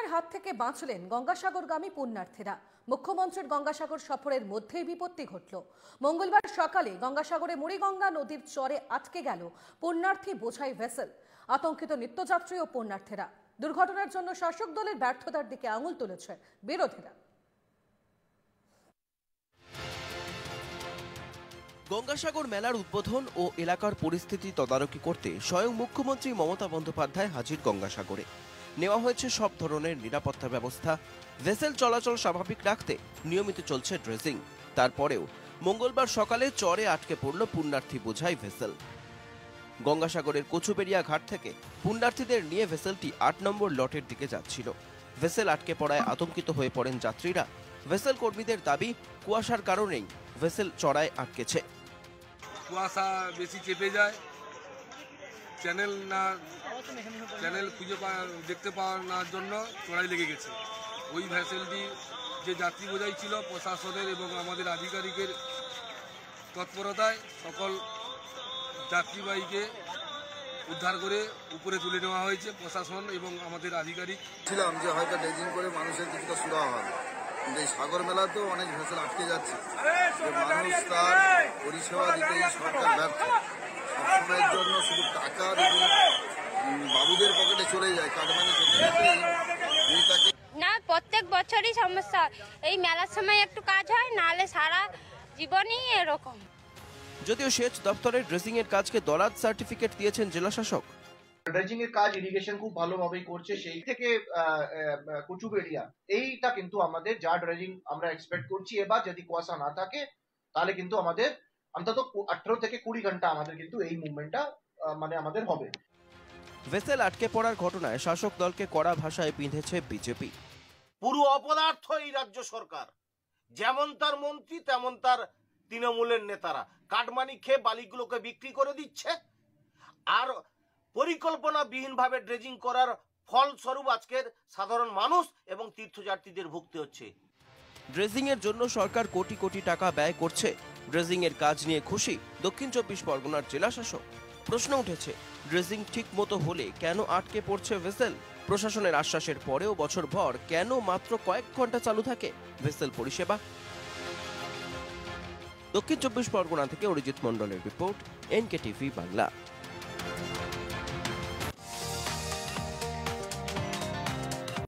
দুর্ঘটনার হাত থেকে বাঁচলেন গঙ্গাসাগরগামী পুণ্যার্থীরা। মুখ্যমন্ত্রীর গঙ্গাসাগর সফরের মধ্যেই বিপত্তি ঘটল। মঙ্গলবার সকালে গঙ্গাসাগরে মুড়িগঙ্গা নদীর চরে আটকে গেল পুণ্যার্থী বোঝাই ভেসেল। আতঙ্কিত নিত্যযাত্রী ও পুণ্যার্থীরা। দুর্ঘটনার জন্য শাসক দলের ব্যর্থতার দিকে আঙুল তুলেছে বিরোধীরা। গঙ্গাসাগর মেলার উদ্বোধন ও এলাকার পরিস্থিতি তদারকি করতে স্বয়ং মুখ্যমন্ত্রী মমতা বন্দ্যোপাধ্যায় হাজির গঙ্গাসাগরে। নেওয়া হয়েছে সব ধরনের নিরাপত্তা ব্যবস্থা। ভেসেল চলাচল স্বাভাবিক রাখতে নিয়মিত চলছে ড্রেজিং। তারপরেও মঙ্গলবার সকালে চরে আটকে পড়ল পুণ্যার্থী বোঝাই ভেসেল। গঙ্গাসাগরের কচুবেড়িয়া ঘাট থেকে পুণ্যার্থীদের নিয়ে ভেসেলটি ৮ নম্বর লটের দিকে যাচ্ছিল। ভেসেল আটকে পড়ায় আতঙ্কিত হয়ে পড়েন যাত্রীরা। ভেসেল কর্মীদের দাবি, কুয়াশার কারণেই ভেসেল চড়ায় আটকেছে। কুয়াশা বেশি চেপে যায়, চ্যানেল খুঁজে দেখতে পাওয়ার জন্য চড়াই লেগে গেছে। ওই ভেসেলটি যে যাত্রী বোঝাই ছিল, প্রশাসনের এবং আমাদের আধিকারিকের তৎপরতায় সকল যাত্রীবাহীকে উদ্ধার করে উপরে তুলে নেওয়া হয়েছে। প্রশাসন এবং আমাদের আধিকারিক ছিলাম যে হয়তো ড্রেজিং করে মানুষের কিছুটা সুরাহা হবে, কিন্তু এই সাগর মেলাতেও অনেক ভেসেল আটকে যাচ্ছে। মানুষ তার পরিষেবা দিতেই সরকার ব্যর্থ। সবসময়ের জন্য শুধু টাকা যদি বাবুদের পকেটে চলে যায়, কাটমানি না, প্রত্যেক বছরই সমস্যা। এই মেলার সময় একটু কাজ হয়, নাহলে সারা জীবনই এরকম। যদিও সেচ দপ্তরের ড্রেজিং এর কাজকে দরাদ সার্টিফিকেট দিয়েছেন জেলা শাসক। ড্রেজিং এর কাজ ইরিগেশন খুব ভালোভাবেই করছে। সেই থেকে কচুবেড়িয়া এইটা কিন্তু আমাদের যা ড্রেজিং আমরা এক্সপেক্ট করছি, এবার যদি কুয়াশা না থাকে তাহলে কিন্তু আমাদের অন্তত 18 থেকে 20 ঘন্টা আমাদের কিন্তু এই মুভমেন্টটা আমাদের হবে। ভেসেল আটকে পড়ার ঘটনায় শাসক দলকে কড়া ভাষায় বিঁধেছে বিজেপি। পুরো অপদার্থ এই রাজ্য সরকার, যেমন তার মন্ত্রী তেমন তার তৃণমূলের নেতারা কাটমানি খেয়ে বালিগুলোকে বিক্রি করে দিচ্ছে। আর পরিকল্পনাবিহীনভাবে ড্রেজিং করার ফলস্বরূপ আজকের সাধারণ মানুষ এবং তীর্থযাত্রীদের ভুগতে হচ্ছে। ড্রেজিং এর জন্য সরকার কোটি কোটি টাকা ব্যয় করছে। ড্রেজিং এর কাজ নিয়ে খুশি দক্ষিণ 24 পরগনার জেলা শাসক। প্রশ্ন উঠেছে, ড্রেজিং ঠিক মতো হলে কেন আটকে পড়ছে ভেসেল? প্রশাসনের আশ্বাসের পরেও বছরভর কেন মাত্র কয়েক ঘন্টা চালু থাকে ভেসেল পরিষেবা? দক্ষিণ 24 পরগনা থেকে অরিজিৎ মণ্ডলের রিপোর্ট, NKTV বাংলা।